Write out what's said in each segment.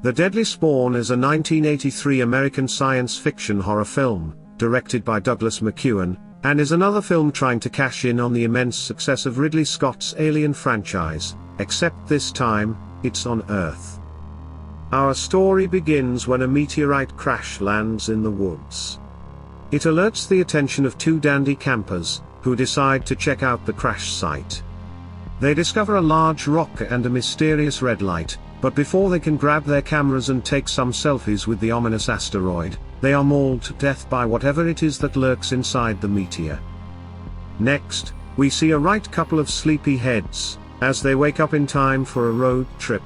The Deadly Spawn is a 1983 American science fiction horror film, directed by Douglas McEwan, and is another film trying to cash in on the immense success of Ridley Scott's Alien franchise, except this time, it's on Earth. Our story begins when a meteorite crash lands in the woods. It alerts the attention of two dandy campers, who decide to check out the crash site. They discover a large rock and a mysterious red light, but before they can grab their cameras and take some selfies with the ominous asteroid, they are mauled to death by whatever it is that lurks inside the meteor. Next, we see a right couple of sleepy heads, as they wake up in time for a road trip.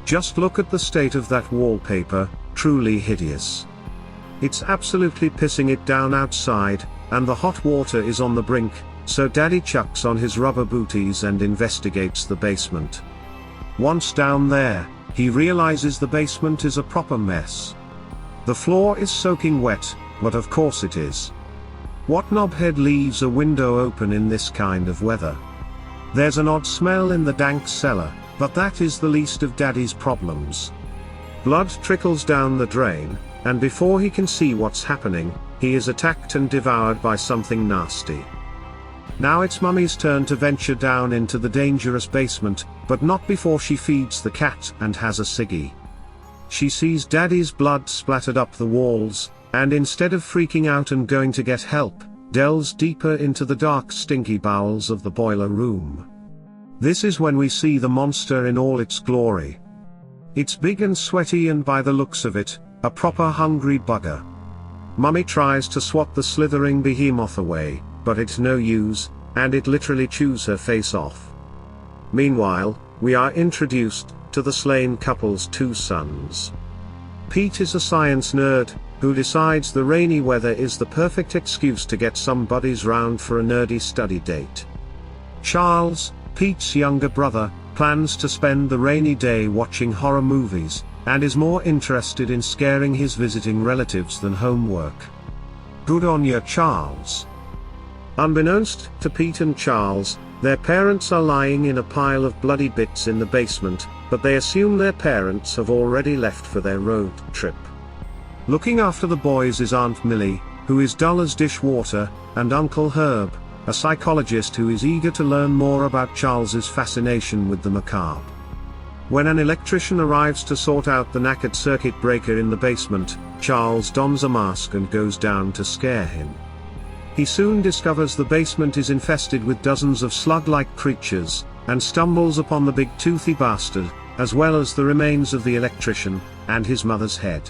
Just look at the state of that wallpaper, truly hideous. It's absolutely pissing it down outside, and the hot water is on the brink, so Daddy chucks on his rubber booties and investigates the basement. Once down there, he realizes the basement is a proper mess. The floor is soaking wet, but of course it is. What knobhead leaves a window open in this kind of weather? There's an odd smell in the dank cellar, but that is the least of Daddy's problems. Blood trickles down the drain, and before he can see what's happening, he is attacked and devoured by something nasty. Now it's Mummy's turn to venture down into the dangerous basement, but not before she feeds the cat and has a ciggy. She sees Daddy's blood splattered up the walls, and instead of freaking out and going to get help, delves deeper into the dark stinky bowels of the boiler room. This is when we see the monster in all its glory. It's big and sweaty, and by the looks of it, a proper hungry bugger. Mummy tries to swat the slithering behemoth away, but it's no use, and it literally chews her face off. Meanwhile, we are introduced to the slain couple's two sons. Pete is a science nerd, who decides the rainy weather is the perfect excuse to get some buddies round for a nerdy study date. Charles, Pete's younger brother, plans to spend the rainy day watching horror movies, and is more interested in scaring his visiting relatives than homework. Good on ya, Charles. Unbeknownst to Pete and Charles, their parents are lying in a pile of bloody bits in the basement, but they assume their parents have already left for their road trip. Looking after the boys is Aunt Millie, who is dull as dishwater, and Uncle Herb, a psychologist who is eager to learn more about Charles's fascination with the macabre. When an electrician arrives to sort out the knackered circuit breaker in the basement, Charles dons a mask and goes down to scare him. He soon discovers the basement is infested with dozens of slug-like creatures, and stumbles upon the big toothy bastard, as well as the remains of the electrician, and his mother's head.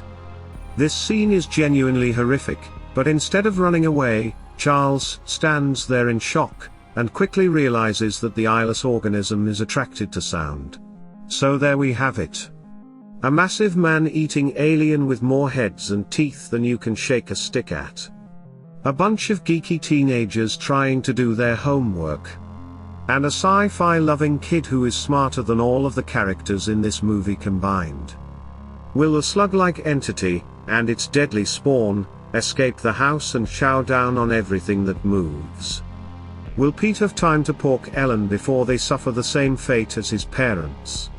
This scene is genuinely horrific, but instead of running away, Charles stands there in shock, and quickly realizes that the eyeless organism is attracted to sound. So there we have it. A massive man-eating alien with more heads and teeth than you can shake a stick at. A bunch of geeky teenagers trying to do their homework. And a sci-fi loving kid who is smarter than all of the characters in this movie combined. Will the slug-like entity, and its deadly spawn, escape the house and chow down on everything that moves? Will Pete have time to pork Ellen before they suffer the same fate as his parents?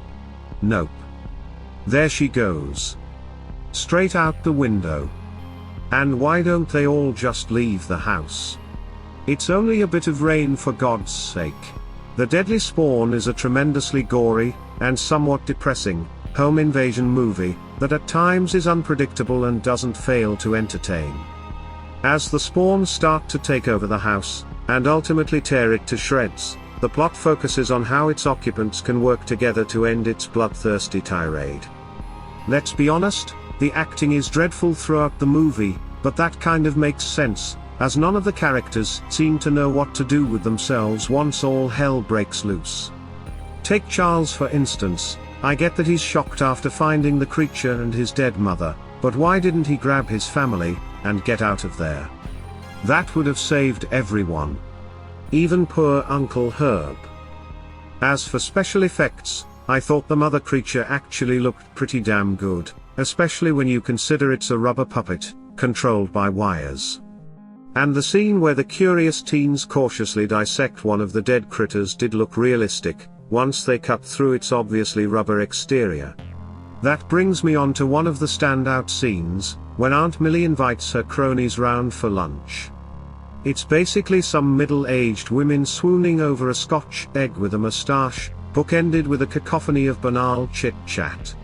Nope. There she goes. Straight out the window. And why don't they all just leave the house? It's only a bit of rain, for God's sake. The Deadly Spawn is a tremendously gory, and somewhat depressing, home invasion movie, that at times is unpredictable and doesn't fail to entertain. As the spawns start to take over the house, and ultimately tear it to shreds, the plot focuses on how its occupants can work together to end its bloodthirsty tirade. Let's be honest, the acting is dreadful throughout the movie, but that kind of makes sense, as none of the characters seem to know what to do with themselves once all hell breaks loose. Take Charles for instance. I get that he's shocked after finding the creature and his dead mother, but why didn't he grab his family, and get out of there? That would have saved everyone. Even poor Uncle Herb. As for special effects, I thought the mother creature actually looked pretty damn good, especially when you consider it's a rubber puppet, controlled by wires. And the scene where the curious teens cautiously dissect one of the dead critters did look realistic, once they cut through its obviously rubber exterior. That brings me on to one of the standout scenes, when Aunt Millie invites her cronies round for lunch. It's basically some middle-aged women swooning over a Scotch egg with a moustache, bookended with a cacophony of banal chit-chat.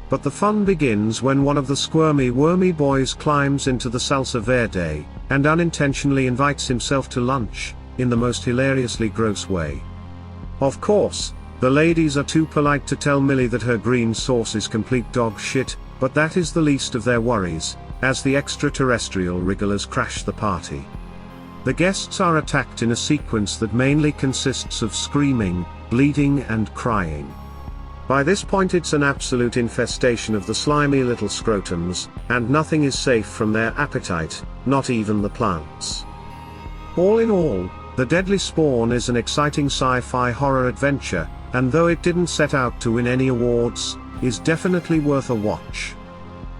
But the fun begins when one of the squirmy wormy boys climbs into the salsa verde, and unintentionally invites himself to lunch, in the most hilariously gross way. Of course, the ladies are too polite to tell Millie that her green sauce is complete dog shit, but that is the least of their worries, as the extraterrestrial wrigglers crash the party. The guests are attacked in a sequence that mainly consists of screaming, bleeding and crying. By this point it's an absolute infestation of the slimy little scrotums, and nothing is safe from their appetite, not even the plants. All in all, The Deadly Spawn is an exciting sci-fi horror adventure, and though it didn't set out to win any awards, is definitely worth a watch.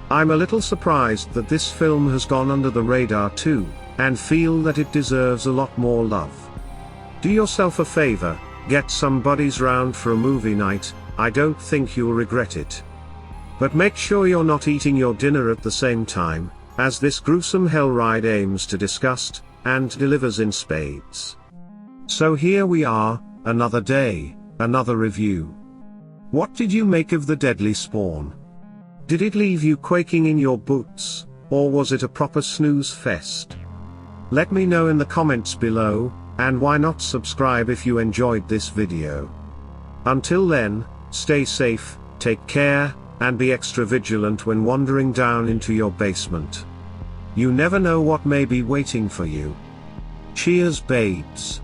I'm a little surprised that this film has gone under the radar too, and feel that it deserves a lot more love. Do yourself a favor, get some buddies round for a movie night, I don't think you'll regret it. But make sure you're not eating your dinner at the same time, as this gruesome hell ride aims to disgust, and delivers in spades. So here we are, another day, another review. What did you make of The Deadly Spawn? Did it leave you quaking in your boots, or was it a proper snooze fest? Let me know in the comments below, and why not subscribe if you enjoyed this video. Until then, stay safe, take care, and be extra vigilant when wandering down into your basement. You never know what may be waiting for you. Cheers, babes.